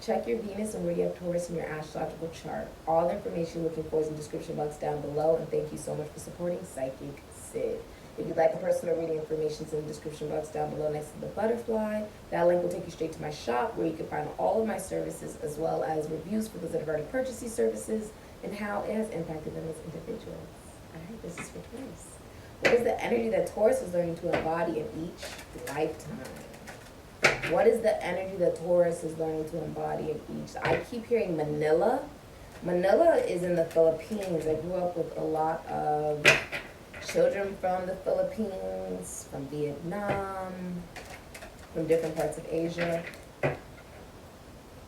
Check your Venus and where you have Taurus in your astrological chart. All the information you're looking for is in the description box down below. And thank you so much for supporting Sikiksyd. If you'd like a personal reading, information is in the description box down below next to the butterfly. That link will take you straight to my shop where you can find all of my services as well as reviews for those that have already purchased these services and how it has impacted them as individuals. All right, this is for Taurus. What is the energy that Taurus is learning to embody in each lifetime? What is the energy that Taurus is learning to embody in each? I keep hearing Manila. Manila is in the Philippines. I grew up with a lot of children from the Philippines, from Vietnam, from different parts of Asia.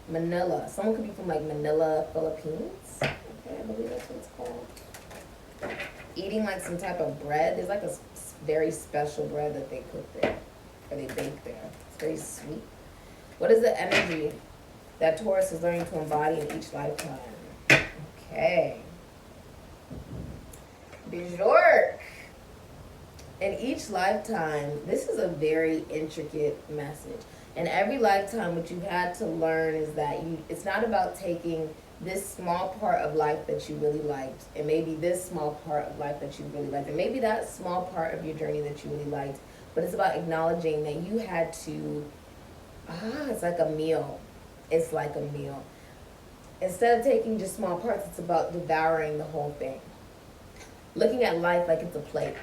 Manila. Someone could be from like Manila, Philippines. Okay, I believe that's what it's called. Eating like some type of bread. There's like a very special bread that they cook there, or they bake there. It's very sweet. What is the energy that Taurus is learning to embody in each lifetime? Okay. Bjork. In each lifetime, this is a very intricate message. In every lifetime, what you've had to learn is that it's not about taking this small part of life that you really liked, and maybe this small part of life that you really liked, and maybe that small part of your journey that you really liked, but it's about acknowledging that you had to, it's like a meal. It's like a meal. Instead of taking just small parts, it's about devouring the whole thing. Looking at life like it's a plate.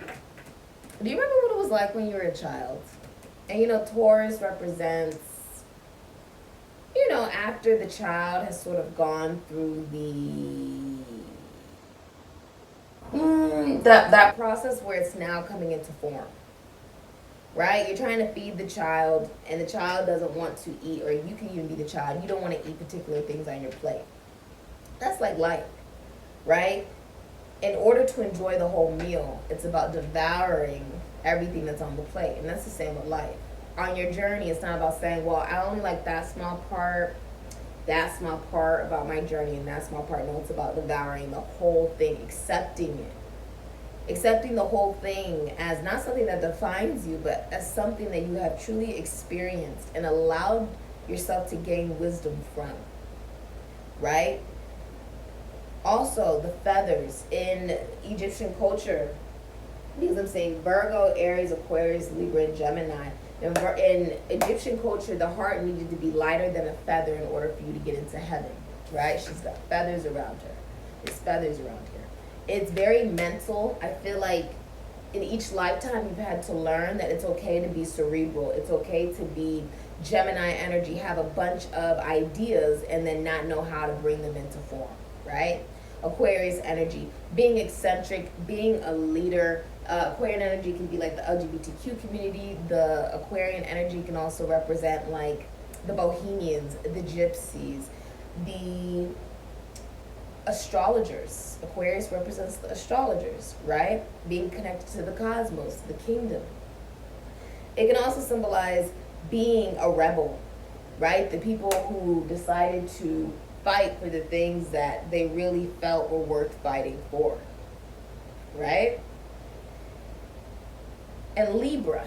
Do you remember what it was like when you were a child? And you know, Taurus represents, you know, after the child has sort of gone through that process where it's now coming into form. Right? You're trying to feed the child and the child doesn't want to eat, or you can even be the child. You don't want to eat particular things on your plate. That's like life, right? In order to enjoy the whole meal, it's about devouring everything that's on the plate. And that's the same with life. On your journey, it's not about saying, well, I only like that small part about my journey and that small part. No, it's about devouring the whole thing, accepting it. Accepting the whole thing as not something that defines you, but as something that you have truly experienced and allowed yourself to gain wisdom from. Right? Also, the feathers in Egyptian culture, because I'm saying Virgo, Aries, Aquarius, Libra, and Gemini. In Egyptian culture, the heart needed to be lighter than a feather in order for you to get into heaven. Right? She's got feathers around her. There's feathers around her. It's very mental. I feel like in each lifetime you've had to learn that it's okay to be cerebral. It's okay to be Gemini energy, have a bunch of ideas and then not know how to bring them into form, right? Aquarius energy, being eccentric, being a leader. Aquarian energy can be like the LGBTQ community. The Aquarian energy can also represent like the Bohemians, the Gypsies, the astrologers. Aquarius represents the astrologers, right? Being connected to the cosmos, the kingdom. It can also symbolize being a rebel, right? The people who decided to fight for the things that they really felt were worth fighting for, right? And Libra,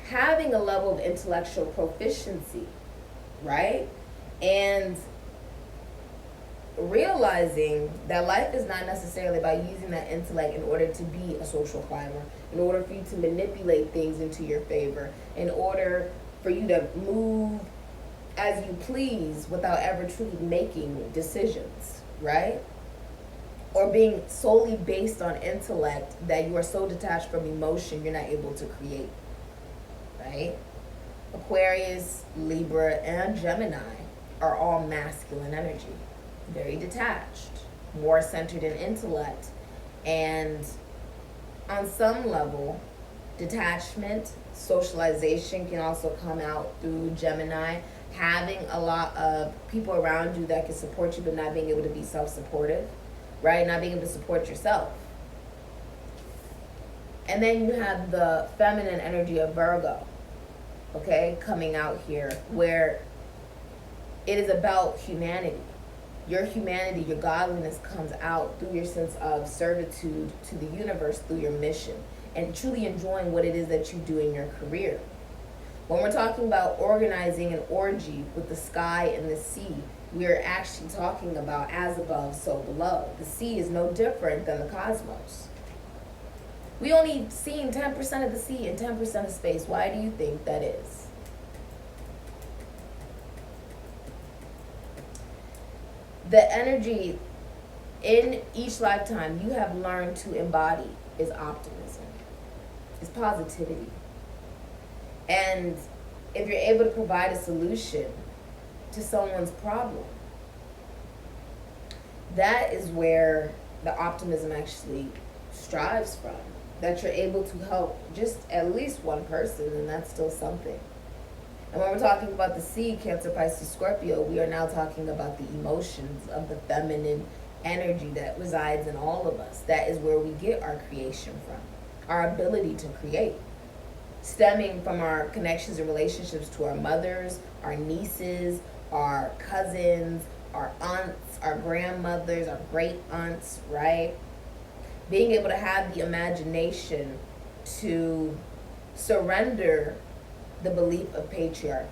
having a level of intellectual proficiency, right? And realizing that life is not necessarily about using that intellect in order to be a social climber, in order for you to manipulate things into your favor, in order for you to move as you please without ever truly making decisions, right? Or being solely based on intellect that you are so detached from emotion you're not able to create, right? Aquarius, Libra, and Gemini are all masculine energy. Very detached, more centered in intellect, and on some level, detachment, socialization can also come out through Gemini. Having a lot of people around you that can support you, but not being able to be self-supportive, right? Not being able to support yourself. And then you have the feminine energy of Virgo, okay, coming out here, where it is about humanity. Your humanity, your godliness comes out through your sense of servitude to the universe, through your mission, and truly enjoying what it is that you do in your career. When we're talking about organizing an orgy with the sky and the sea, we are actually talking about as above, so below. The sea is no different than the cosmos. We only seen 10% of the sea and 10% of space. Why do you think that is? The energy in each lifetime you have learned to embody is optimism, is positivity. And if you're able to provide a solution to someone's problem, that is where the optimism actually strives from. That you're able to help just at least one person, and that's still something. And when we're talking about the sea, Cancer, Pisces, Scorpio, we are now talking about the emotions of the feminine energy that resides in all of us. That is where we get our creation from, our ability to create, stemming from our connections and relationships to our mothers, our nieces, our cousins, our aunts, our grandmothers, our great aunts, right? Being able to have the imagination to surrender the belief of patriarchy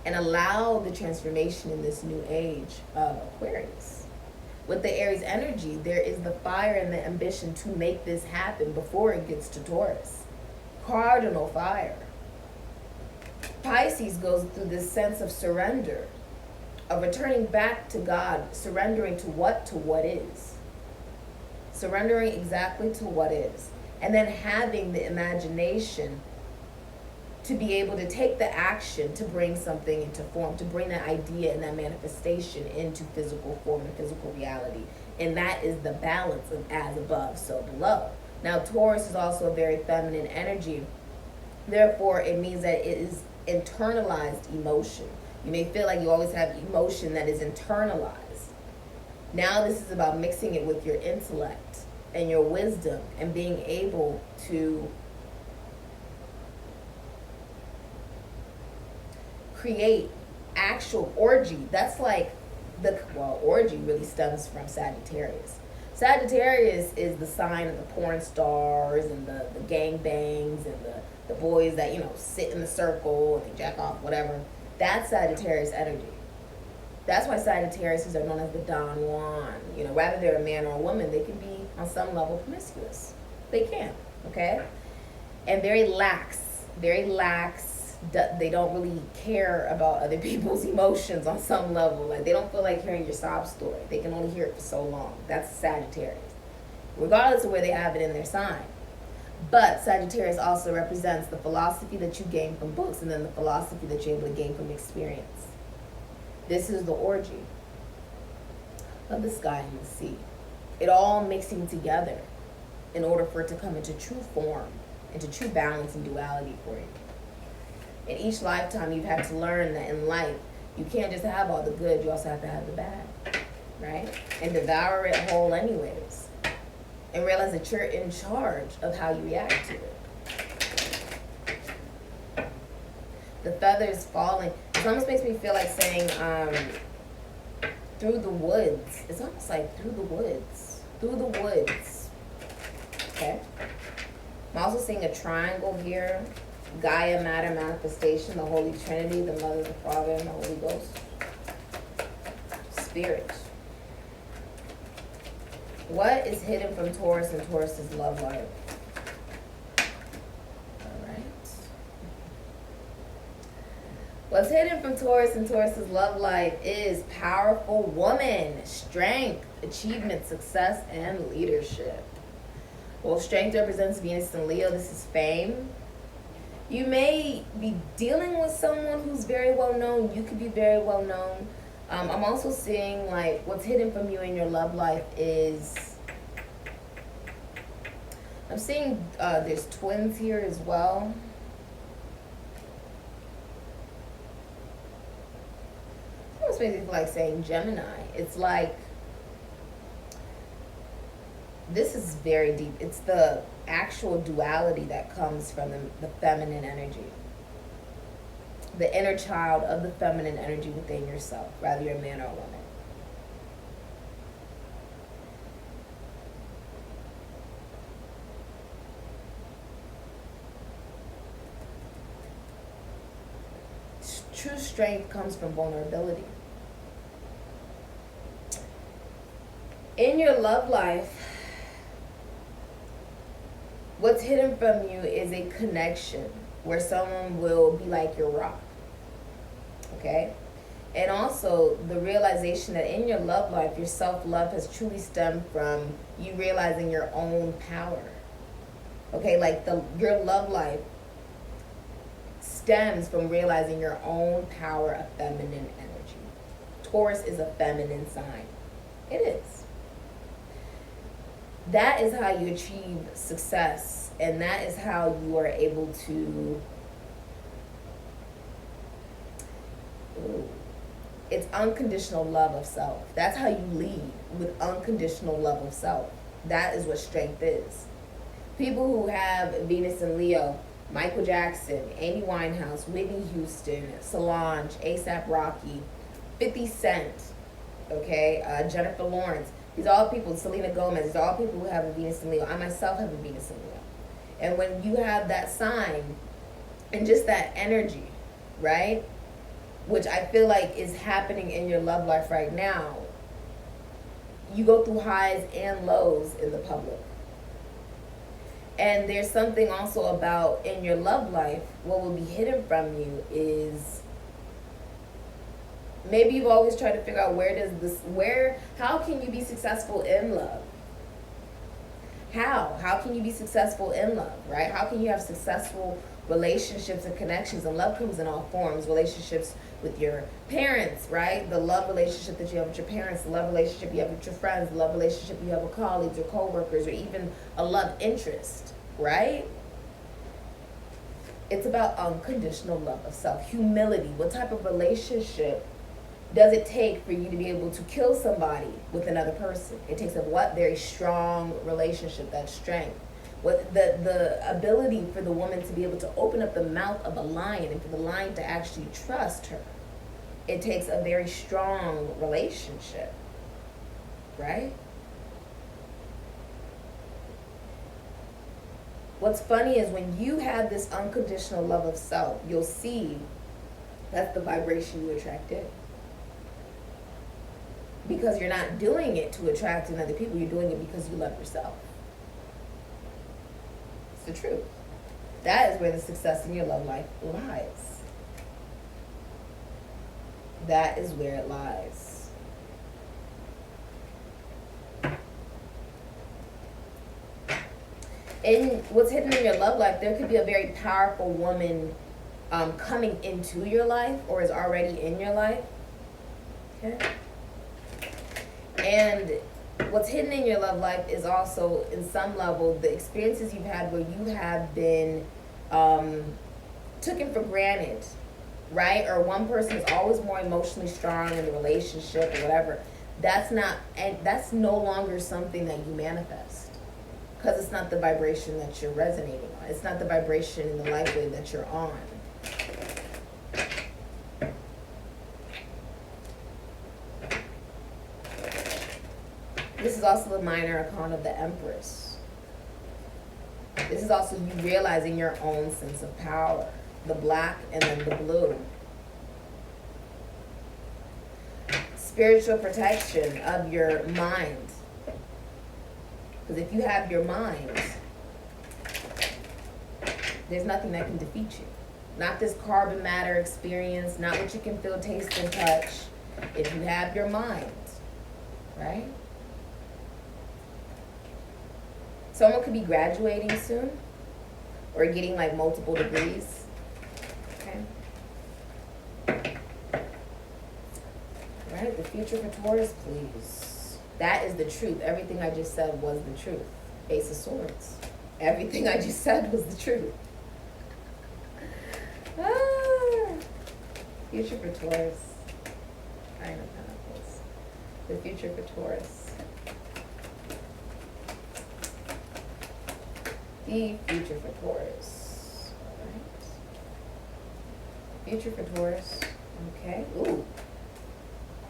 and allow the transformation in this new age of Aquarius. With the Aries energy, there is the fire and the ambition to make this happen before it gets to Taurus. Cardinal fire. Pisces goes through this sense of surrender, of returning back to God, surrendering to what? To what is. Surrendering exactly to what is. And then having the imagination to be able to take the action to bring something into form, to bring that idea and that manifestation into physical form and physical reality. And that is the balance of as above, so below. Now, Taurus is also a very feminine energy. Therefore, it means that it is internalized emotion. You may feel like you always have emotion that is internalized. Now this is about mixing it with your intellect and your wisdom and being able to create actual orgy. That's like orgy really stems from Sagittarius. Sagittarius is the sign of the porn stars and the gangbangs and the boys that, sit in the circle and they jack off, whatever. That's Sagittarius energy. That's why Sagittarius are known as the Don Juan. Whether they're a man or a woman, they can be on some level promiscuous. They can, okay? And very lax. They don't really care about other people's emotions on some level. Like, they don't feel like hearing your sob story. They can only hear it for so long. That's Sagittarius, regardless of where they have it in their sign. But Sagittarius also represents the philosophy that you gain from books and then the philosophy that you're able to gain from experience. This is the orgy of the sky and the sea. It all mixing together in order for it to come into true form, into true balance and duality for you. In each lifetime, you've had to learn that in life, you can't just have all the good, you also have to have the bad, right? And devour it whole anyways. And realize that you're in charge of how you react to it. The feathers falling. It almost makes me feel like saying, through the woods. It's almost like through the woods. Through the woods. Okay? I'm also seeing a triangle here. Gaia, matter, manifestation, the Holy Trinity, the Mother, the Father, and the Holy Ghost. Spirit. What is hidden from Taurus and Taurus's love life? What's hidden from Taurus and Taurus's love life is powerful woman, strength, achievement, success, and leadership. Well, strength represents Venus and Leo. This is fame. You may be dealing with someone who's very well known. You could be very well known. I'm also seeing like what's hidden from you in your love life is, I'm seeing there's twins here as well. It's basically like saying Gemini. It's like, this is very deep. It's the actual duality that comes from the feminine energy. The inner child of the feminine energy within yourself, whether you're a man or a woman. true strength comes from vulnerability. In your love life, what's hidden from you is a connection where someone will be like your rock. Okay? And also the realization that in your love life, your self-love has truly stemmed from you realizing your own power. Okay, like your love life stems from realizing your own power of feminine energy. Taurus is a feminine sign. It is. That is how you achieve success, and that is how you are able to it's unconditional love of self. That's how you lead, with unconditional love of self. That is what strength is. People who have Venus and Leo, Michael Jackson, Amy Winehouse, Whitney Houston, Solange, A$AP Rocky, 50 Cent, okay, Jennifer Lawrence. These are all people, Selena Gomez, these are all people who have a Venus and Leo. I myself have a Venus and Leo. And when you have that sign and just that energy, right, which I feel like is happening in your love life right now, you go through highs and lows in the public. And there's something also about in your love life, what will be hidden from you is maybe you've always tried to figure out how can you be successful in love? How can you be successful in love, right? How can you have successful relationships and connections? And love comes in all forms. Relationships with your parents, right? The love relationship that you have with your parents, the love relationship you have with your friends, the love relationship you have with colleagues or co-workers, or even a love interest, right? It's about unconditional love of self. Humility. What type of relationship does it take for you to be able to kill somebody with another person? It takes a what? Very strong relationship, that strength. What the ability for the woman to be able to open up the mouth of a lion and for the lion to actually trust her. It takes a very strong relationship, right? What's funny is when you have this unconditional love of self, you'll see that's the vibration you attract in. Because you're not doing it to attract in other people, you're doing it because you love yourself. It's the truth. That is where the success in your love life lies. That is where it lies. In what's hidden in your love life, there could be a very powerful woman coming into your life or is already in your life. Okay? And what's hidden in your love life is also, in some level, the experiences you've had where you have been taken for granted, right? Or one person is always more emotionally strong in the relationship or whatever. That's no longer something that you manifest, because it's not the vibration that you're resonating on. It's not the vibration in the light wave that you're on. This is also the minor arcana of the Empress. This is also you realizing your own sense of power. The black and then the blue. Spiritual protection of your mind. Because if you have your mind, there's nothing that can defeat you. Not this carbon matter experience, not what you can feel, taste, and touch. If you have your mind, right? Someone could be graduating soon or getting like multiple degrees. Okay. All right, the future for Taurus, please. That is the truth. Everything I just said was the truth. Ace of Swords. Everything I just said was the truth. Future for Taurus. Nine of Pentacles. The future for Taurus. The future for Taurus. All right. Future for Taurus. Okay. Ooh.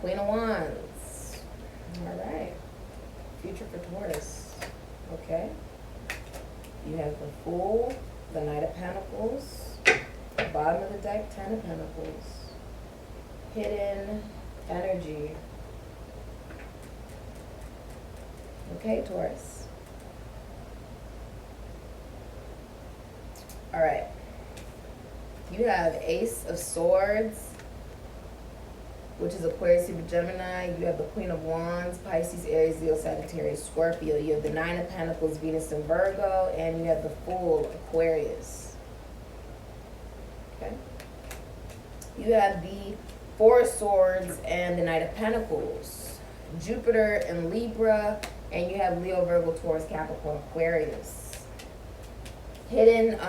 Queen of Wands. All right. Future for Taurus. Okay. You have the Fool, the Knight of Pentacles, the bottom of the deck, Ten of Pentacles. hidden energy. Okay, Taurus. All right. You have Ace of Swords, which is Aquarius, Libra, Gemini. You have the Queen of Wands, Pisces, Aries, Leo, Sagittarius, Scorpio. You have the Nine of Pentacles, Venus and Virgo. And you have the Fool, Aquarius. Okay. You have the Four of Swords and the Knight of Pentacles, Jupiter and Libra. And you have Leo, Virgo, Taurus, Capricorn, Aquarius. Hidden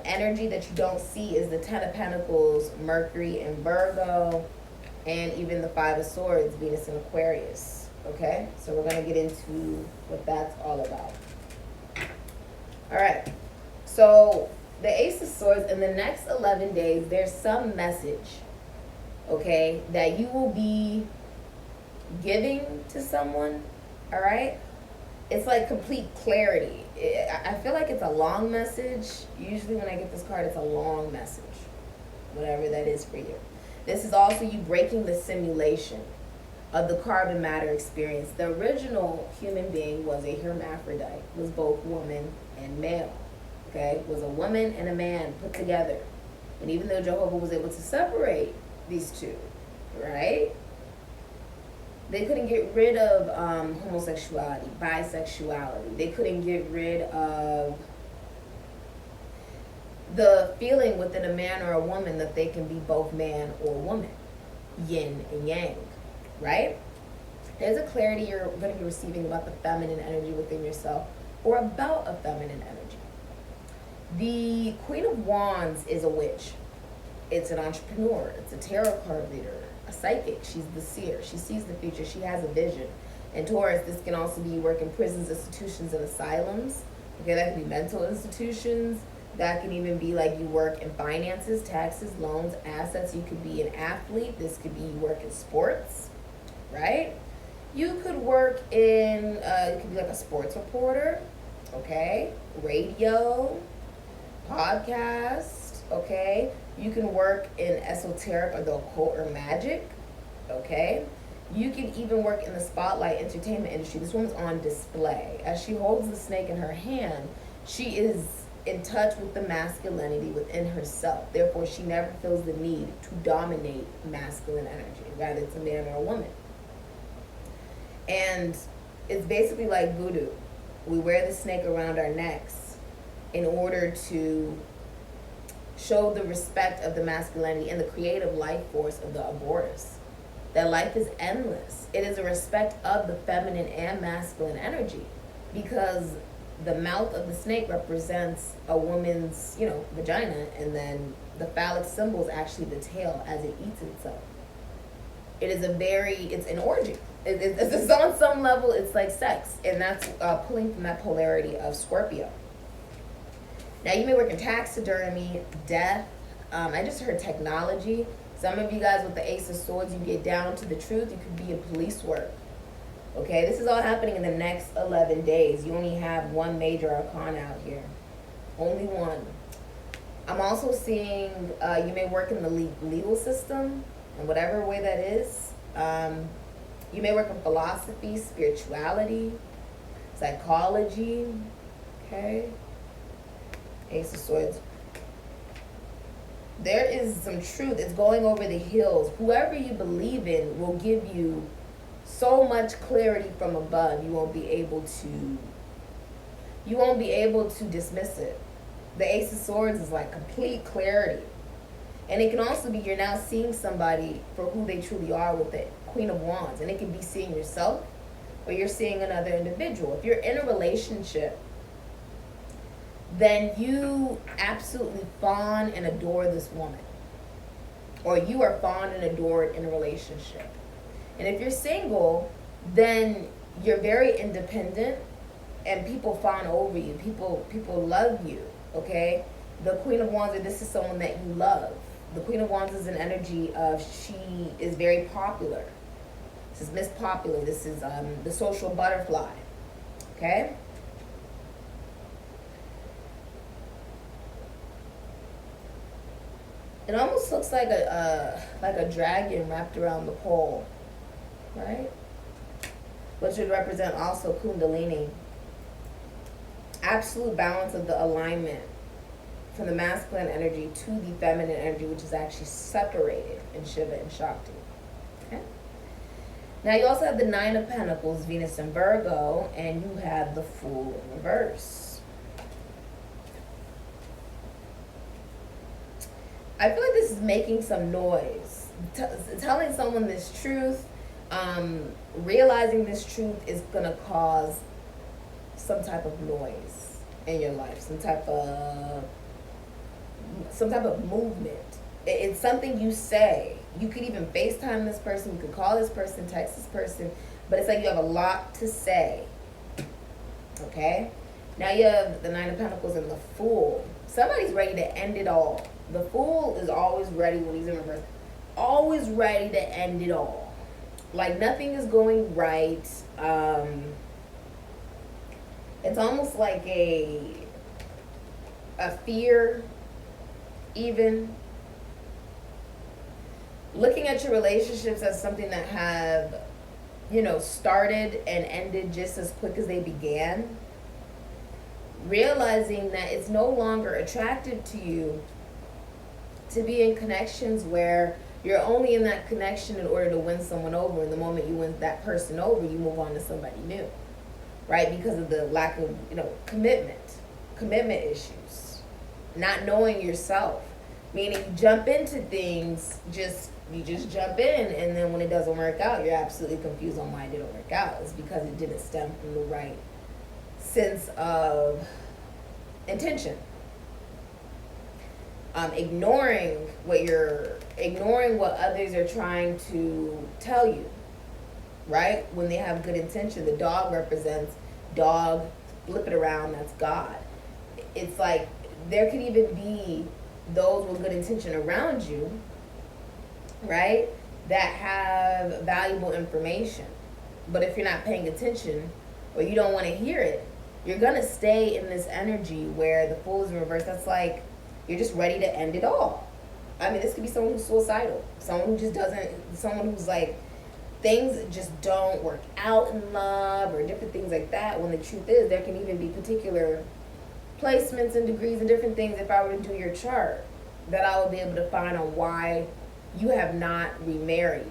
energy that you don't see is the Ten of Pentacles, Mercury and Virgo, and even the Five of Swords, Venus and Aquarius. Okay, so we're going to get into what that's all about. All right, so the Ace of Swords, in the next 11 days, there's some message, okay, that you will be giving to someone, all right? It's like complete clarity. I feel like it's a long message. Usually when I get this card, it's a long message, whatever that is for you. This is also you breaking the simulation of the carbon matter experience. The original human being was a hermaphrodite, was both woman and male, okay? Was a woman and a man put together. And even though Jehovah was able to separate these two, right? They couldn't get rid of homosexuality, bisexuality. They couldn't get rid of the feeling within a man or a woman that they can be both man or woman, yin and yang, right? There's a clarity you're going to be receiving about the feminine energy within yourself, or about a feminine energy. The Queen of Wands is a witch. It's an entrepreneur. It's a tarot card reader. A psychic. She's the seer. She sees the future. She has a vision. And Taurus, this can also be you work in prisons, institutions, and asylums. Okay, that can be mental institutions. That can even be like you work in finances, taxes, loans, assets. You could be an athlete. This could be you work in sports, right? You could work in, you could be like a sports reporter, okay? Radio, podcast, okay? You can work in esoteric or the occult or magic, okay? You can even work in the spotlight entertainment industry. This woman's on display. As she holds the snake in her hand, she is in touch with the masculinity within herself. Therefore, she never feels the need to dominate masculine energy. Rather, it's a man or a woman. And it's basically like voodoo. We wear the snake around our necks in order to show the respect of the masculinity and the creative life force of the abortus. That life is endless. It is a respect of the feminine and masculine energy, because the mouth of the snake represents a woman's, vagina, and then the phallic symbol is actually the tail as it eats itself. It is it's an orgy. It's on some level, it's like sex, and that's pulling from that polarity of Scorpio. Now, you may work in taxidermy, death. I just heard technology. Some of you guys with the Ace of Swords, you get down to the truth. You could be in police work. Okay, this is all happening in the next 11 days. You only have one major arcana out here. Only one. I'm also seeing you may work in the legal system, in whatever way that is. You may work in philosophy, spirituality, psychology. Okay. Ace of Swords. There is some truth. It's going over the hills. Whoever you believe in will give you so much clarity from above. You won't be able to dismiss it. The Ace of Swords is like complete clarity. And it can also be you're now seeing somebody for who they truly are with the Queen of Wands. And it can be seeing yourself, or you're seeing another individual. If you're in a relationship, then you absolutely fawn and adore this woman. Or you are fawned and adored in a relationship. And if you're single, then you're very independent and people fawn over you. People love you, okay? The Queen of Wands, this is someone that you love. The Queen of Wands is an energy of she is very popular. This is Miss Popular. This is the social butterfly, okay? It almost looks like a dragon wrapped around the pole, right? Which would represent also Kundalini. Absolute balance of the alignment from the masculine energy to the feminine energy, which is actually separated in Shiva and Shakti. Okay? Now you also have the Nine of Pentacles, Venus in Virgo, and you have the Fool in reverse. I feel like this is making some noise. Telling someone this truth, realizing this truth is going to cause some type of noise in your life, some type of movement. It's something you say. You could even FaceTime this person, you could call this person, text this person, but it's like you have a lot to say. Okay? Now you have the Nine of Pentacles and the Fool. Somebody's ready to end it all. The Fool is always ready when he's in reverse. Always ready to end it all. Like nothing is going right. It's almost like a fear, even. Looking at your relationships as something that have, started and ended just as quick as they began. Realizing that it's no longer attractive to you to be in connections where you're only in that connection in order to win someone over. And the moment you win that person over, you move on to somebody new. Right? Because of the lack of, commitment issues. Not knowing yourself. Meaning you jump into things, you just jump in, and then when it doesn't work out, you're absolutely confused on why it didn't work out. It's because it didn't stem from the right sense of intention. Ignoring what others are trying to tell you, right? When they have good intention, the dog represents dog, flip it around, that's God. It's like there could even be those with good intention around you, right, that have valuable information. But if you're not paying attention or you don't want to hear it, you're going to stay in this energy where the Fool is in reverse. That's like you're just ready to end it all. I mean, this could be someone who's suicidal, someone who just doesn't, someone who's like, things just don't work out in love or different things like that, when the truth is there can even be particular placements and degrees and different things, if I were to do your chart, that I would be able to find on why you have not remarried.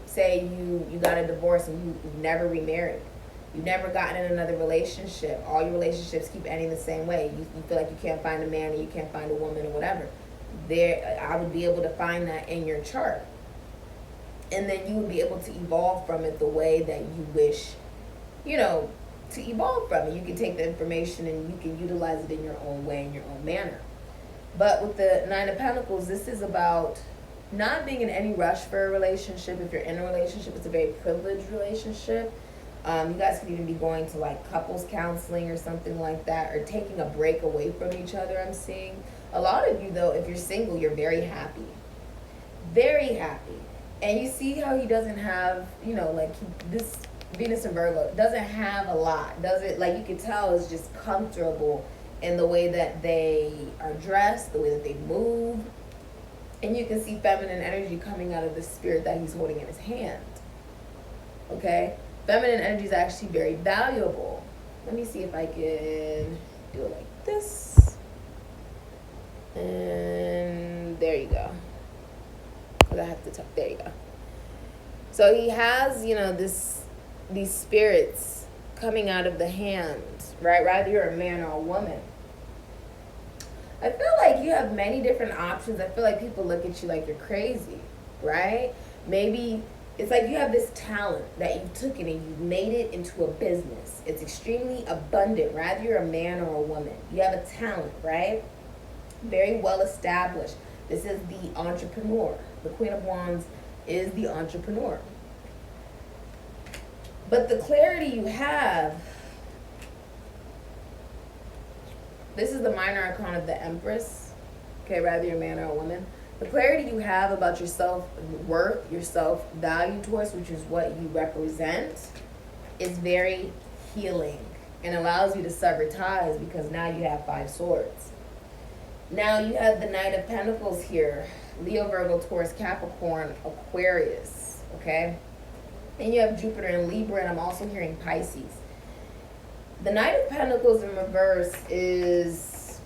Say you got a divorce and you've never remarried. You've never gotten in another relationship. All your relationships keep ending the same way. You feel like you can't find a man or you can't find a woman or whatever. I would be able to find that in your chart. And then you would be able to evolve from it the way that you wish, to evolve from it. You can take the information and you can utilize it in your own way, in your own manner. But with the Nine of Pentacles, this is about not being in any rush for a relationship. If you're in a relationship, it's a very privileged relationship. You guys could even be going to like couples counseling or something like that, or taking a break away from each other, I'm seeing. A lot of you, though, if you're single, you're very happy. Very happy. And you see how he doesn't have, this Venus and Virgo doesn't have a lot. Like you can tell is just comfortable in the way that they are dressed, the way that they move. And you can see feminine energy coming out of the spirit that he's holding in his hand. Okay? Feminine energy is actually very valuable. Let me see if I can do it like this. And there you go. Because I have to talk. There you go. So he has, these spirits coming out of the hand, right? Rather you're a man or a woman. I feel like you have many different options. I feel like people look at you like you're crazy, right? Maybe it's like you have this talent that you took it and you made it into a business. It's extremely abundant, rather you're a man or a woman. You have a talent, right? Very well established. This is the entrepreneur. The Queen of Wands is the entrepreneur. But the clarity you have, this is the minor arcana of the Empress. Okay, rather you're a man or a woman. The clarity you have about your self-worth, your self-value towards, which is what you represent, is very healing and allows you to sever ties because now you have 5 swords. Now you have the Knight of Pentacles here. Leo, Virgo, Taurus, Capricorn, Aquarius. Okay? And you have Jupiter in Libra, and I'm also hearing Pisces. The Knight of Pentacles in reverse is...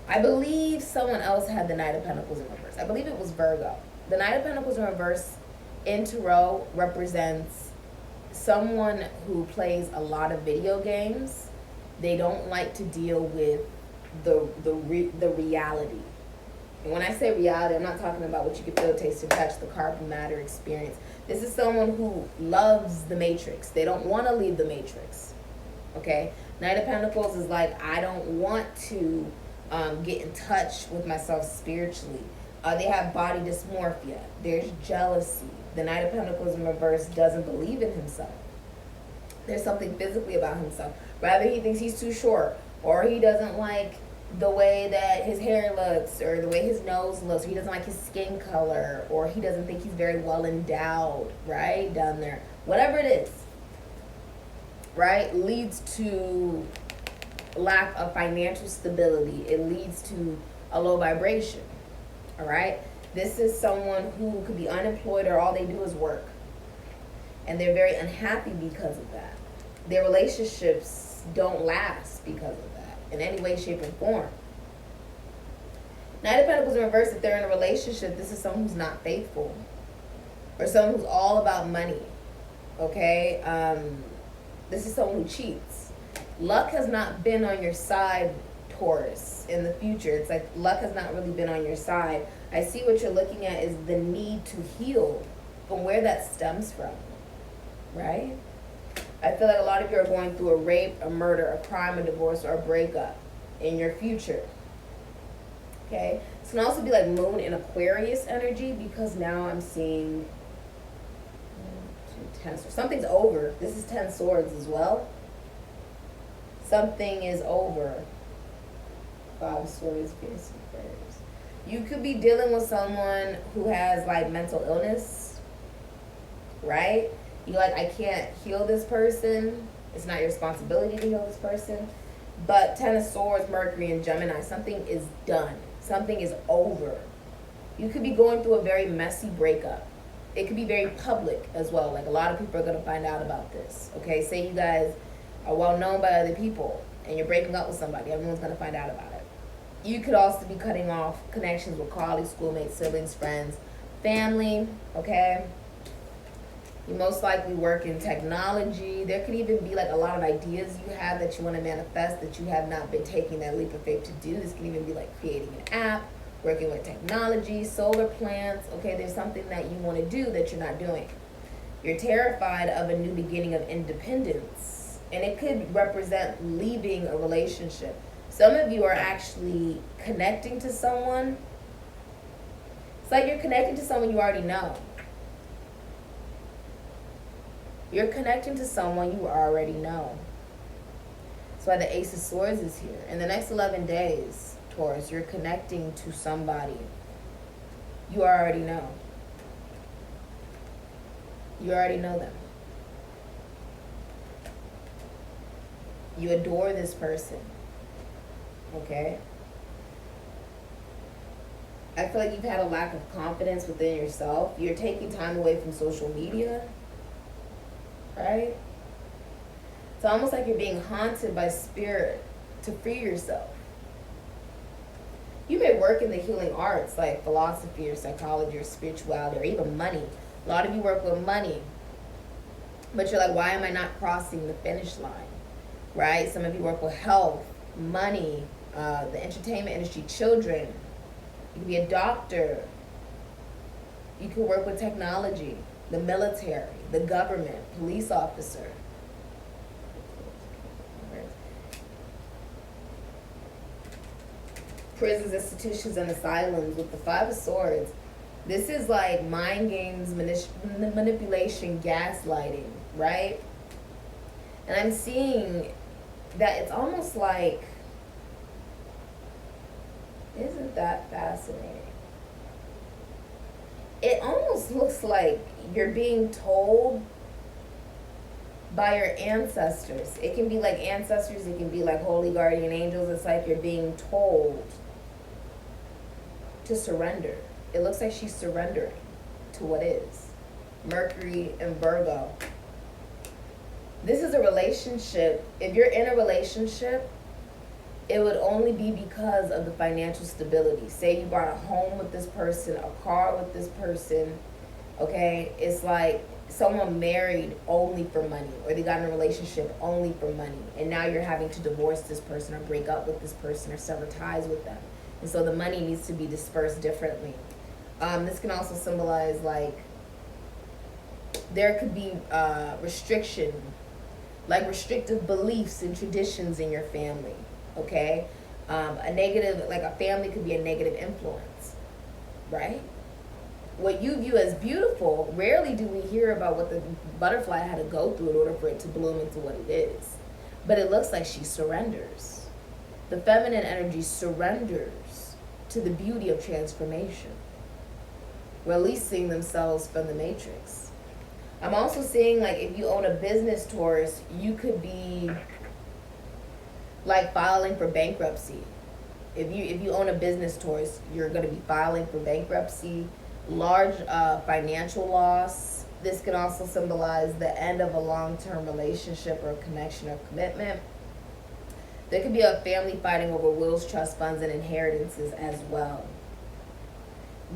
I believe someone else had the Knight of Pentacles in reverse. I believe it was Virgo. The Knight of Pentacles in reverse in Tarot represents someone who plays a lot of video games. They don't like to deal with the reality. And when I say reality, I'm not talking about what you can feel, taste, and touch, the carbon matter experience. This is someone who loves the Matrix. They don't want to leave the Matrix. Okay? Knight of Pentacles is like, I don't want to get in touch with myself spiritually. They have body dysmorphia. There's jealousy. The Knight of Pentacles in reverse doesn't believe in himself. There's something physically about himself. Rather, he thinks he's too short, or he doesn't like the way that his hair looks, or the way his nose looks, or he doesn't like his skin color, or he doesn't think he's very well endowed, right? Down there. Whatever it is, right? Leads to lack of financial stability. It leads to a low vibration. All right? This is someone who could be unemployed, or all they do is work. And they're very unhappy because of that. Their relationships don't last because of that in any way, shape, or form. Knight of Pentacles in reverse, if they're in a relationship, this is someone who's not faithful, or someone who's all about money. Okay? This is someone who cheats. Luck has not been on your side, Taurus, in the future. It's like luck has not really been on your side. I see what you're looking at is the need to heal from where that stems from, right? I feel like a lot of you are going through a rape, a murder, a crime, a divorce, or a breakup in your future. Okay? This can also be like Moon in Aquarius energy, because now I'm seeing 10 swords. Something's over. This is 10 swords as well. Something is over. 5 swords, fierce prayers. You could be dealing with someone who has like mental illness, right? You're like, I can't heal this person. It's not your responsibility to heal this person. But 10 of Swords, Mercury, and Gemini, something is done. Something is over. You could be going through a very messy breakup. It could be very public as well. Like, a lot of people are going to find out about this. Okay, say you guys are well known by other people and you're breaking up with somebody. Everyone's going to find out about it. You could also be cutting off connections with colleagues, schoolmates, siblings, friends, family, okay? You most likely work in technology. There could even be like a lot of ideas you have that you want to manifest that you have not been taking that leap of faith to do. This can even be like creating an app, working with technology, solar plants. Okay, there's something that you want to do that you're not doing. You're terrified of a new beginning of independence. And it could represent leaving a relationship. Some of you are actually connecting to someone. It's like you're connecting to someone you already know. You're connecting to someone you already know. That's why the Ace of Swords is here. In the next 11 days, Taurus, you're connecting to somebody you already know. You already know them. You adore this person. Okay? I feel like you've had a lack of confidence within yourself. You're taking time away from social media. Right? It's almost like you're being haunted by spirit to free yourself. You may work in the healing arts like philosophy or psychology or spirituality or even money. A lot of you work with money. But you're like, why am I not crossing the finish line? Right? Some of you work with health, money, the entertainment industry, children. You could be a doctor. You could work with technology, the military, the government, police officer. Prisons, institutions, and asylums with the 5 of Swords. This is like mind games, manipulation, gaslighting, right? And I'm seeing that it's almost like, isn't that fascinating? It almost looks like you're being told by your ancestors. It can be like ancestors, it can be like holy guardian angels. It's like you're being told to surrender. It looks like she's surrendering to what is. Mercury and Virgo. This is a relationship. If you're in a relationship, it would only be because of the financial stability. Say you bought a home with this person, a car with this person, okay? It's like someone married only for money, or they got in a relationship only for money, and now you're having to divorce this person or break up with this person or sever ties with them. And so the money needs to be dispersed differently. This can also symbolize like there could be restriction, like restrictive beliefs and traditions in your family. Okay, a negative, like a family could be a negative influence, right? What you view as beautiful, rarely do we hear about what the butterfly had to go through in order for it to bloom into what it is. But it looks like she surrenders. The feminine energy surrenders to the beauty of transformation, releasing themselves from the matrix. I'm also seeing like if you own a business, Taurus, you could be like filing for bankruptcy. If you own a business, Taurus, you're going to be filing for bankruptcy, large financial loss. This can also symbolize the end of a long-term relationship or connection or commitment. There could be a family fighting over wills, trust funds, and inheritances as well.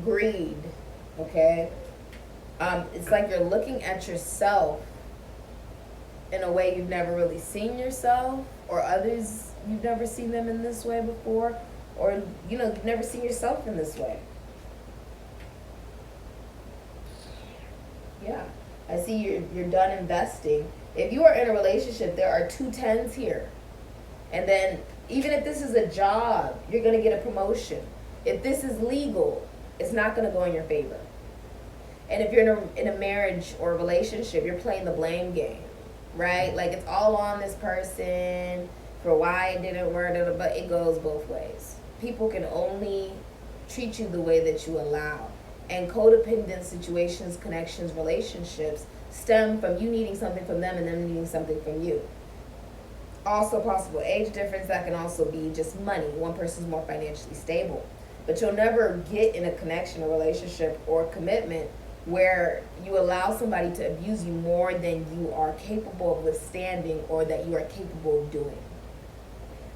Greed, okay? It's like you're looking at yourself in a way you've never really seen yourself, or others, you've never seen them in this way before, or, you know, you've never seen yourself in this way. Yeah, I see you're done investing. If you are in a relationship, there are 2 10s here. And then, even if this is a job, you're going to get a promotion. If this is legal, it's not going to go in your favor. And if you're in a marriage or a relationship, you're playing the blame game. Right? Like it's all on this person for why it didn't work, but it goes both ways. People can only treat you the way that you allow. And codependent situations, connections, relationships stem from you needing something from them and them needing something from you. Also possible age difference, that can also be just money. One person's more financially stable. But you'll never get in a connection, a relationship, or commitment where you allow somebody to abuse you more than you are capable of withstanding or that you are capable of doing.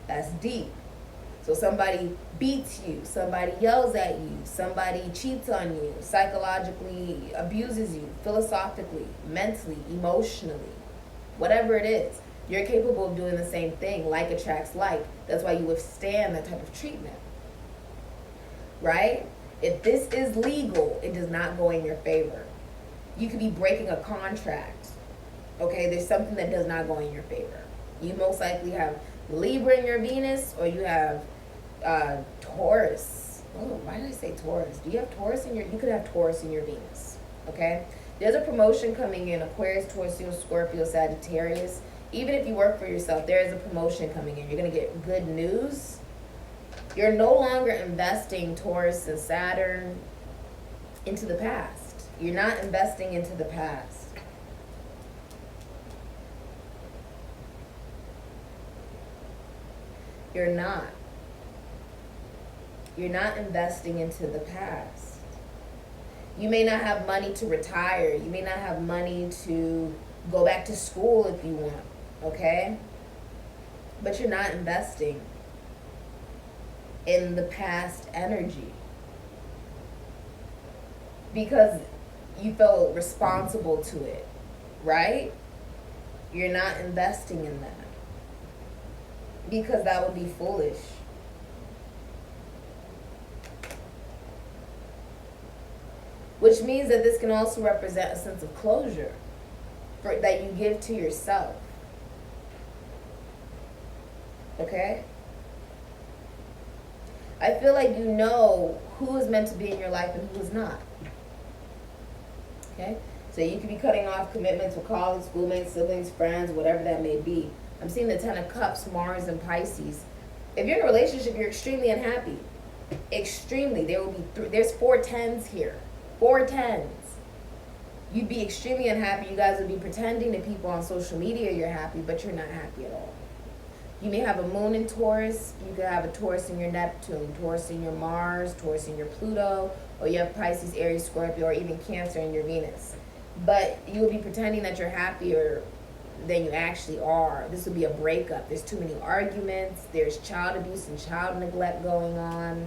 That's deep. So somebody beats you, somebody yells at you, somebody cheats on you, psychologically abuses you, philosophically, mentally, emotionally, whatever it is, you're capable of doing the same thing. Like attracts like. That's why you withstand that type of treatment. Right? If this is legal, it does not go in your favor. You could be breaking a contract. Okay, there's something that does not go in your favor. You most likely have Libra in your Venus, or you have Taurus. Oh, why did I say Taurus? Do you have Taurus in your? You could have Taurus in your Venus. Okay, there's a promotion coming in. Aquarius, Taurus, Scorpio, Sagittarius. Even if you work for yourself, there is a promotion coming in. You're gonna get good news. You're no longer investing, Taurus and Saturn, into the past. You're not investing into the past. You're not. You're not investing into the past. You may not have money to retire. You may not have money to go back to school if you want, okay? But you're not investing in the past energy because you felt responsible to it, right? You're not investing in that because that would be foolish. Which means that this can also represent a sense of closure that you give to yourself. Okay? I feel like you know who is meant to be in your life and who is not. Okay? So you could be cutting off commitments with colleagues, schoolmates, siblings, friends, whatever that may be. I'm seeing the 10 of Cups, Mars, and Pisces. If you're in a relationship, you're extremely unhappy. Extremely. There will be there's 4 10s here. 4 10s. You'd be extremely unhappy. You guys would be pretending to people on social media you're happy, but you're not happy at all. You may have a moon in Taurus. You could have a Taurus in your Neptune, Taurus in your Mars, Taurus in your Pluto, or you have Pisces, Aries, Scorpio, or even Cancer in your Venus. But you will be pretending that you're happier than you actually are. This would be a breakup. There's too many arguments. There's child abuse and child neglect going on.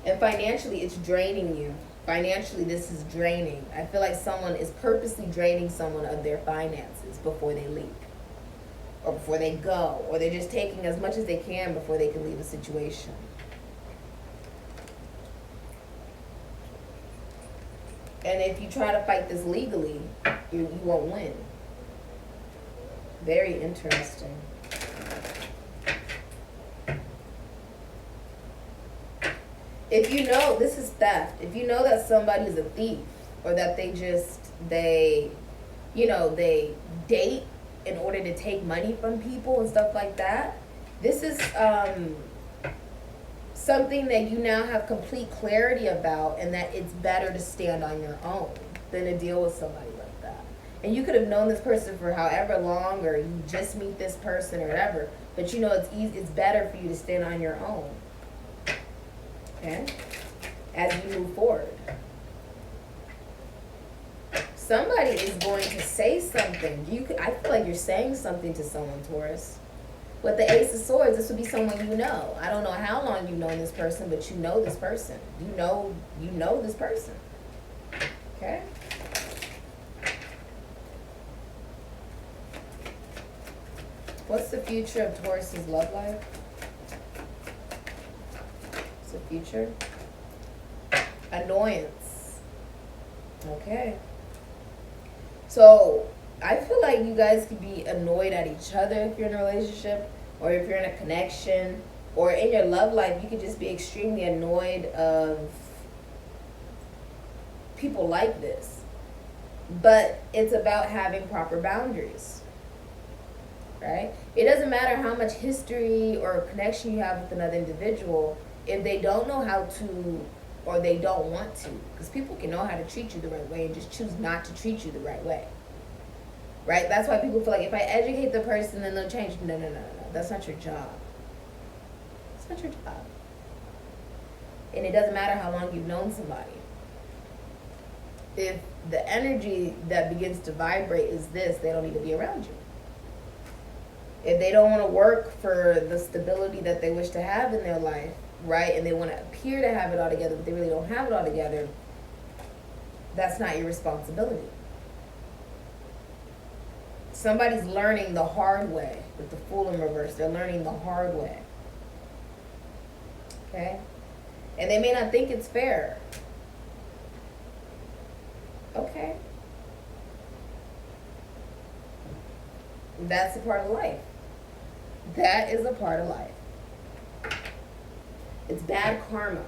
And financially, it's draining you. Financially, this is draining. I feel like someone is purposely draining someone of their finances before they leave, or before they go, or they're just taking as much as they can before they can leave a situation. And if you try to fight this legally, you won't win. Very interesting. If you know, this is theft. If you know that somebody is a thief, or that they date in order to take money from people and stuff like that, this is something that you now have complete clarity about, and that it's better to stand on your own than to deal with somebody like that. And you could have known this person for however long, or you just meet this person or whatever, but you know it's better for you to stand on your own. Okay? As you move forward. Somebody is going to say something. I feel like you're saying something to someone, Taurus. With the Ace of Swords, this would be someone you know. I don't know how long you've known this person, but you know this person. You know this person. Okay? What's the future of Taurus's love life? What's the future? Annoyance. Okay. So, I feel like you guys could be annoyed at each other if you're in a relationship, or if you're in a connection, or in your love life, you could just be extremely annoyed of people like this. But it's about having proper boundaries, right? It doesn't matter how much history or connection you have with another individual, if they don't know how to, or they don't want to, because people can know how to treat you the right way and just choose not to treat you the right way. Right? That's why people feel like if I educate the person, then they'll change. No. That's not your job. It's not your job. And it doesn't matter how long you've known somebody. If the energy that begins to vibrate is this, they don't need to be around you. If they don't want to work for the stability that they wish to have in their life, right, and they want to appear to have it all together, but they really don't have it all together, that's not your responsibility. Somebody's learning the hard way with the Fool in reverse. They're learning the hard way. Okay? And they may not think it's fair. Okay. That's a part of life. That is a part of life. It's bad karma.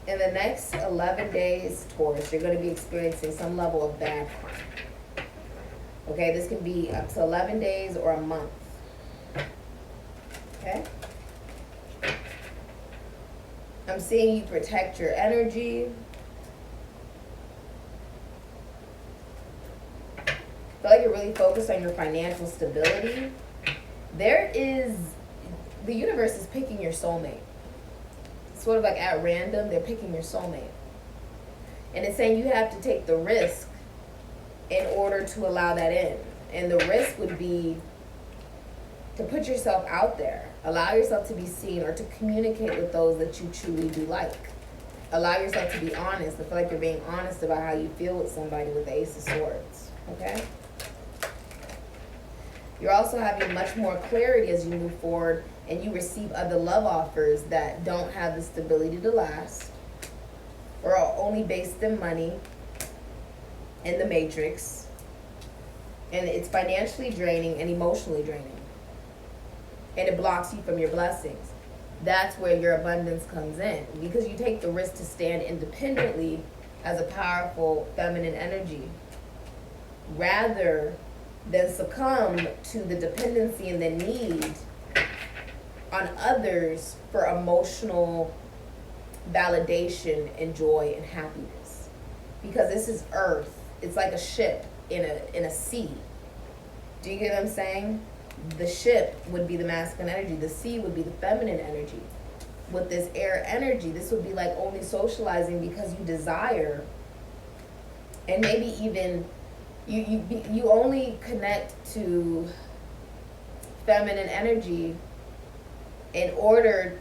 In the next 11 days, Taurus, you're going to be experiencing some level of bad karma. Okay, this can be up to 11 days or a month. Okay? I'm seeing you protect your energy. I feel like you're really focused on your financial stability. The universe is picking your soulmate. Sort of like at random, they're picking your soulmate. And it's saying you have to take the risk in order to allow that in. And the risk would be to put yourself out there. Allow yourself to be seen, or to communicate with those that you truly do like. Allow yourself to be honest. I feel like you're being honest about how you feel with somebody with the Ace of Swords. Okay? You're also having much more clarity as you move forward, and you receive other love offers that don't have the stability to last, or are only based in money, in the matrix, and it's financially draining and emotionally draining, and it blocks you from your blessings. That's where your abundance comes in, because you take the risk to stand independently as a powerful feminine energy, rather than succumb to the dependency and the need on others for emotional validation and joy and happiness. because this is earth. It's like a ship in a sea. Do you get what I'm saying? The ship would be the masculine energy. The sea would be the feminine energy. With this air energy, this would be like only socializing because you desire, and maybe even you only connect to feminine energy in order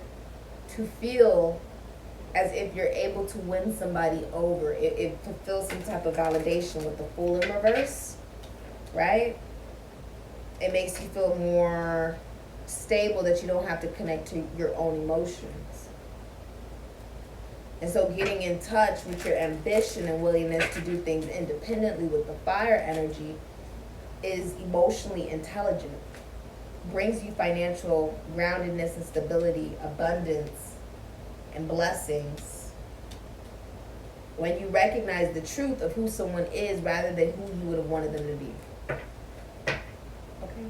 to feel as if you're able to win somebody over. It fulfills some type of validation with the Fool in reverse, right? It makes you feel more stable, that you don't have to connect to your own emotions. And so getting in touch with your ambition and willingness to do things independently with the fire energy is emotionally intelligent. Brings you financial groundedness and stability, abundance, and blessings. When you recognize the truth of who someone is rather than who you would have wanted them to be. Okay.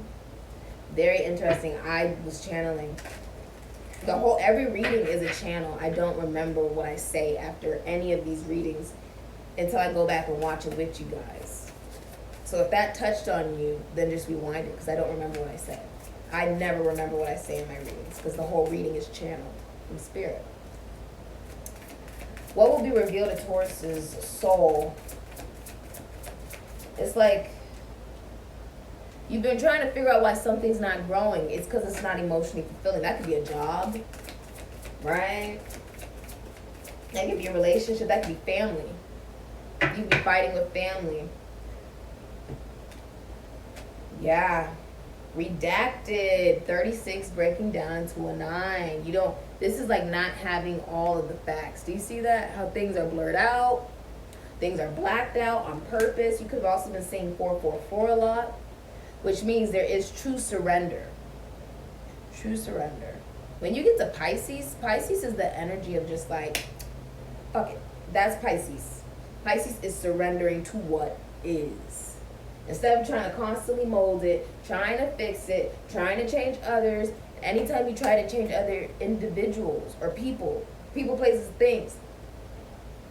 Very interesting. I was channeling. Every reading is a channel. I don't remember what I say after any of these readings until I go back and watch it with you guys. So if that touched on you, then just rewind it, because I don't remember what I said. I never remember what I say in my readings, because the whole reading is channeled from spirit. What will be revealed to Taurus's soul? It's like you've been trying to figure out why something's not growing. It's because it's not emotionally fulfilling. That could be a job, right? That could be a relationship. That could be family. You'd be fighting with family. Yeah. Redacted. 36 breaking down to a 9. You don't, this is like not having all of the facts. Do you see that? How things are blurred out. Things are blacked out on purpose. You could have also been saying 444 a lot, which means there is true surrender. True surrender. When you get to Pisces, Pisces is the energy of just like, fuck it. That's Pisces. Pisces is surrendering to what is. Instead of trying to constantly mold it, trying to fix it, trying to change others. Anytime you try to change other individuals or people, places, things,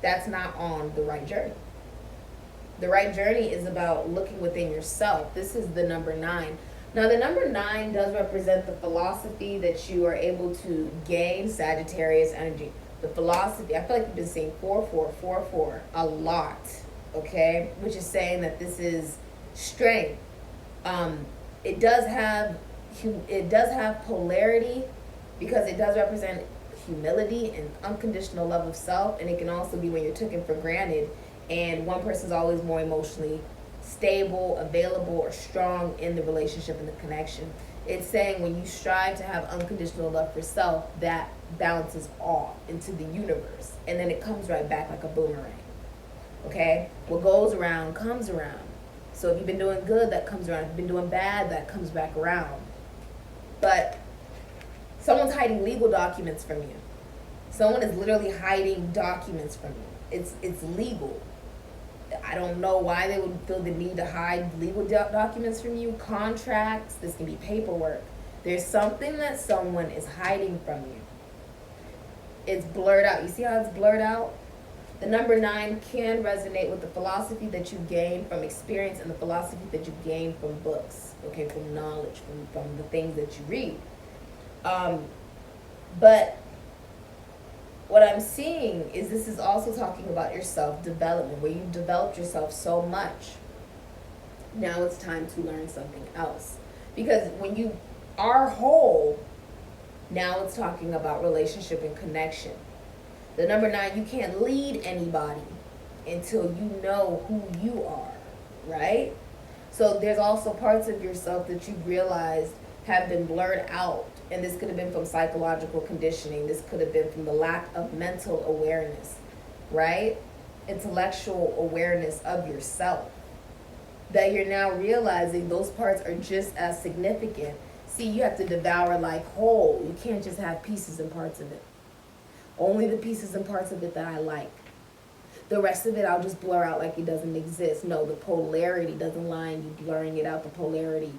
that's not on the right journey. The right journey is about looking within yourself. This is the number 9. Now, the number 9 does represent the philosophy that you are able to gain, Sagittarius energy. The philosophy, I feel like you've been saying 4444 a lot, okay? Which is saying that this is strength. It does have polarity, because it does represent humility and unconditional love of self, and it can also be when you're taken for granted and one person's always more emotionally stable, available, or strong in the relationship and the connection. It's saying when you strive to have unconditional love for self, that bounces off into the universe, and then it comes right back like a boomerang. Okay? What goes around comes around. So if you've been doing good, that comes around. If you've been doing bad, that comes back around. But someone's hiding legal documents from you. Someone is literally hiding documents from you. It's legal. I don't know why they would feel the need to hide legal documents from you. Contracts, this can be paperwork. There's something that someone is hiding from you. It's blurred out. You see how it's blurred out? The number 9 can resonate with the philosophy that you gain from experience and the philosophy that you gain from books, okay, from knowledge, from the things that you read. But what I'm seeing is this is also talking about your self-development, where you've developed yourself so much. Now it's time to learn something else. Because when you are whole, now it's talking about relationship and connection. The number 9, you can't lead anybody until you know who you are, right? So there's also parts of yourself that you realized have been blurred out. And this could have been from psychological conditioning. This could have been from the lack of mental awareness, right? Intellectual awareness of yourself. That you're now realizing those parts are just as significant. See, you have to devour like whole. You can't just have pieces and parts of it. Only the pieces and parts of it that I like. The rest of it I'll just blur out like it doesn't exist. No, the polarity doesn't lie in you blurring it out. The polarity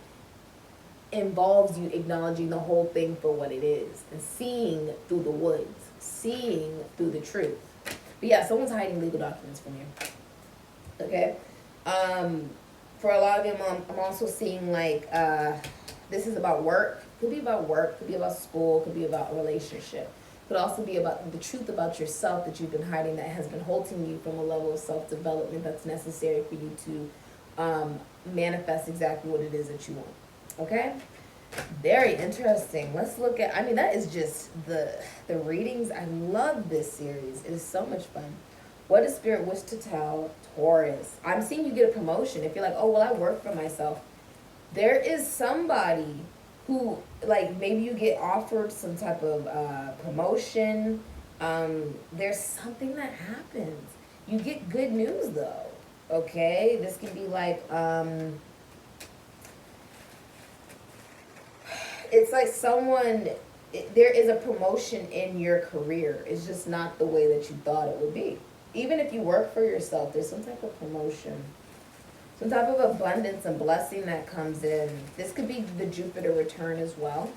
involves you acknowledging the whole thing for what it is and seeing through the woods, seeing through the truth. But yeah, someone's hiding legal documents from you. Okay. For a lot of them, I'm also seeing like this is about work. Could be about work. Could be about school. Could be about a relationship. Could also be about the truth about yourself that you've been hiding, that has been halting you from a level of self-development that's necessary for you to manifest exactly what it is that you want. Okay. Very interesting. Let's look at, I mean, that is just the readings. I love this series. It is so much fun. What does Spirit wish to tell Taurus? I'm seeing you get a promotion. If you're like, oh, well, I work for myself. There is somebody who, like, maybe you get offered some type of promotion. There's something that happens. You get good news, though. Okay? This can be like, it's like someone, there is a promotion in your career. It's just not the way that you thought it would be. Even if you work for yourself, there's some type of promotion, some type of abundance and blessing that comes in. This could be the Jupiter return as well.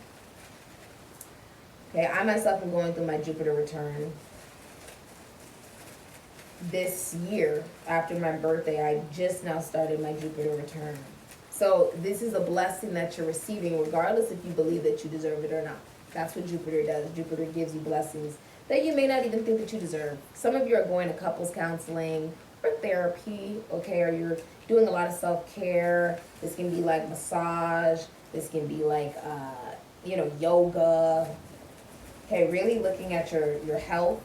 Okay, I myself am going through my Jupiter return this year. After my birthday, I just now started my Jupiter return. So this is a blessing that you're receiving regardless if you believe that you deserve it or not. That's what Jupiter does. Jupiter gives you blessings that you may not even think that you deserve. Some of you are going to couples counseling or therapy, okay, or you're doing a lot of self-care. This can be like massage. This can be like, yoga. Okay, really looking at your health,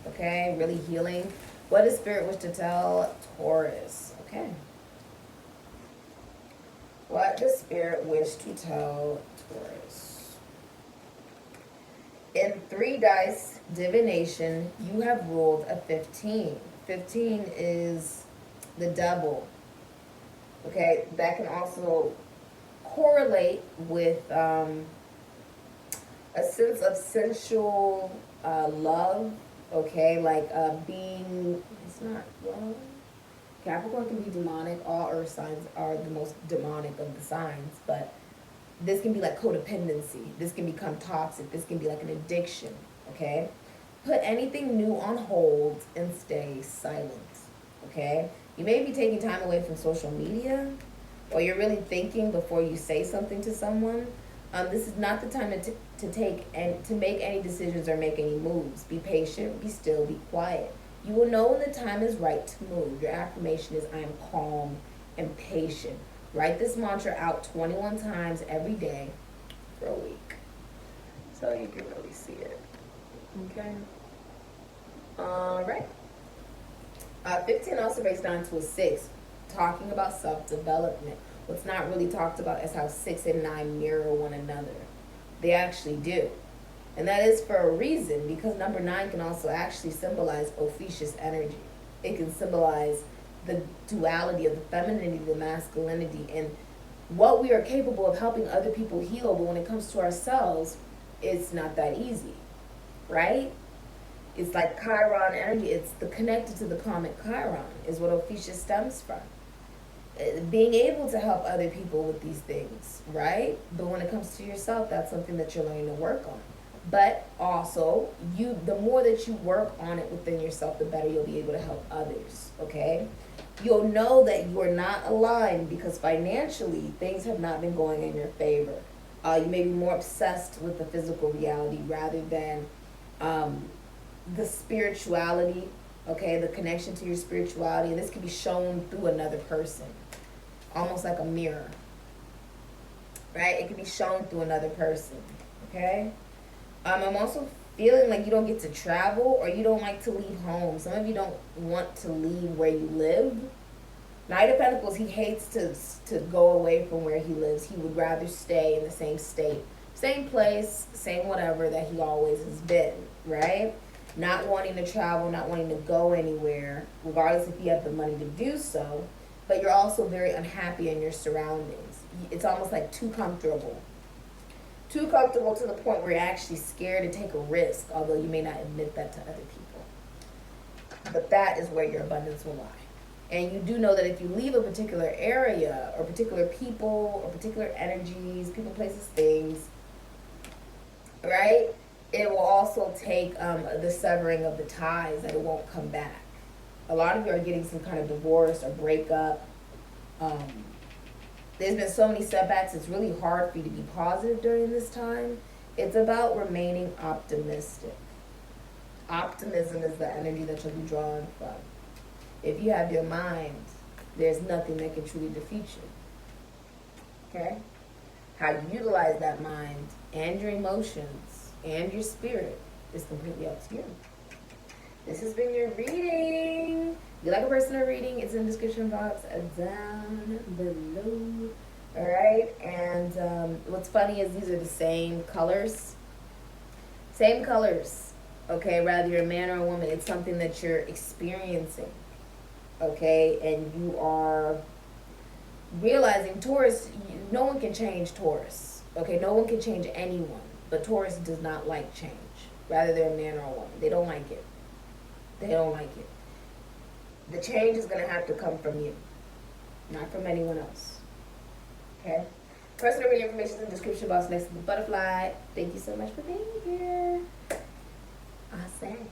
okay, really healing. What does Spirit wish to tell Taurus? Okay. What does Spirit wish to tell Taurus? In 3 dice divination, you have rolled a 15. 15 is the devil. Okay, that can also correlate with a sense of sensual love. Okay, like being, it's not love. Capricorn can be demonic. All earth signs are the most demonic of the signs, but this can be like codependency. This can become toxic. This can be like an addiction, okay? Put anything new on hold and stay silent, okay? You may be taking time away from social media, or you're really thinking before you say something to someone. This is not the time to take and to make any decisions or make any moves. Be patient, be still, be quiet. You will know when the time is right to move. Your affirmation is, I am calm and patient. Write this mantra out 21 times every day for a week, so you can really see it. Okay. All right. 15 also breaks down to a 6, talking about self-development. What's not really talked about is how 6 and 9 mirror one another. They actually do. And that is for a reason, because number 9 can also actually symbolize Ophiuchus energy. It can symbolize the duality of the femininity, the masculinity, and what we are capable of helping other people heal. But when it comes to ourselves, it's not that easy, right? It's like Chiron energy. It's the connected to the comic Chiron is what Ophiuchus stems from. Being able to help other people with these things, right? But when it comes to yourself, that's something that you're learning to work on. But also, the more that you work on it within yourself, the better you'll be able to help others, okay? You'll know that you are not aligned because financially, things have not been going in your favor. You may be more obsessed with the physical reality rather than the spirituality, okay? The connection to your spirituality. And this can be shown through another person, almost like a mirror, right? It can be shown through another person, okay? I'm also feeling like you don't get to travel, or you don't like to leave home. Some of you don't want to leave where you live. Knight of Pentacles, he hates to go away from where he lives. He would rather stay in the same state, same place, same whatever that he always has been, right? Not wanting to travel, not wanting to go anywhere, regardless if you have the money to do so. But you're also very unhappy in your surroundings. It's almost like too comfortable. Too comfortable to the point where you're actually scared to take a risk, although you may not admit that to other people. But that is where your abundance will lie. And you do know that if you leave a particular area, or particular people, or particular energies, people, places, things, right? It will also take the severing of the ties, that it won't come back. A lot of you are getting some kind of divorce or breakup. There's been so many setbacks. It's really hard for you to be positive during this time. It's about remaining optimistic. Optimism is the energy that you'll be drawing from. If you have your mind, there's nothing that can truly defeat you. Okay? How you utilize that mind and your emotions and your spirit is completely up to you. This has been your reading. If you like a personal reading, it's in the description box down below. Alright, and what's funny is these are the same colors. Same colors. Okay, whether you're a man or a woman, it's something that you're experiencing. Okay, and you are realizing Taurus, no one can change Taurus. Okay, no one can change anyone. But Taurus does not like change. Whether they're a man or a woman. They don't like it. They don't like it. The change is going to have to come from you. Not from anyone else. Okay? Personal reading information is in the description box next to the butterfly. Thank you so much for being here. Awesome.